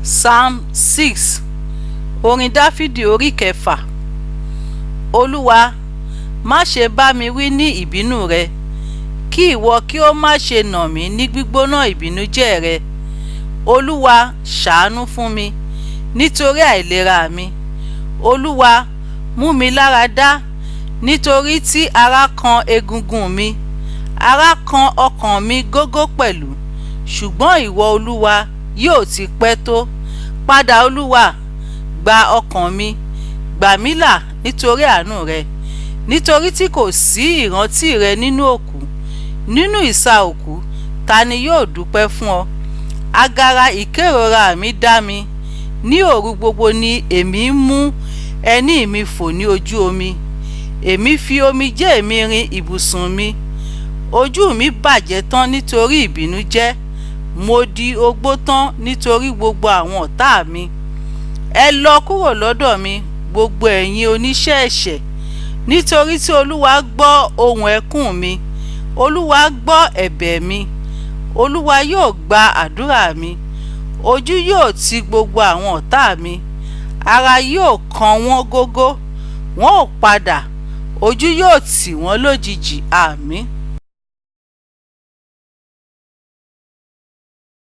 Psalm 6. Orin Dáfídì orí kẹfà. Olúwa, má ṣe bá mi wí ní ìbínú rẹ, kí ìwọ kí ó má ṣe nà mí ní gbígbóná ìbìnújẹ́ rẹ. Olúwa, ṣàánú fún mi nítorí àìlera mi. Olúwa, mú mi lára dá nítorí tí ara kan egungun mi, ara kan ọkàn mi gógó pẹ̀lú. Ṣùgbọ́n ìwọ Olúwa yóò ti pẹ́ tó. Padà Olúwa, gba ọkàn mi, gbà mí là nítorí àánú rẹ. Nítorí tí kò sí ìrántí rẹ nínú òkú, nínú ìsà òkú, ta ni yóò dúpẹ́ fún ọ? Agara ìkérora mi dá mi, ní òru gbogbo ni èmi ń mú ẹní mi fò ní ojú omi. Èmi fi omijé mi rin ibùsùn mi, ojú mi bàjẹ́ tán nítorí ìbìnújẹ́, mo di ogbó tán nítorí gbogbo àwọn ọ̀tá mi. Ẹ lọ kúrò lọ́dọ̀ mi, gbogbo ẹ̀yin oníṣẹ́ ẹ̀ṣẹ̀, nítorí tí Olúwa gbọ́ ohùn ẹkún mi, Olúwa gbọ́ ẹ̀bẹ̀ mi. Olúwa yóò gba àdúrà mi, ojú yóò ti gbogbo àwọn ọ̀tá mi, ara yóò kan wọ́n gógó, wọn ò padà, ojú yóò tì wọ́n lójijì. Àmín.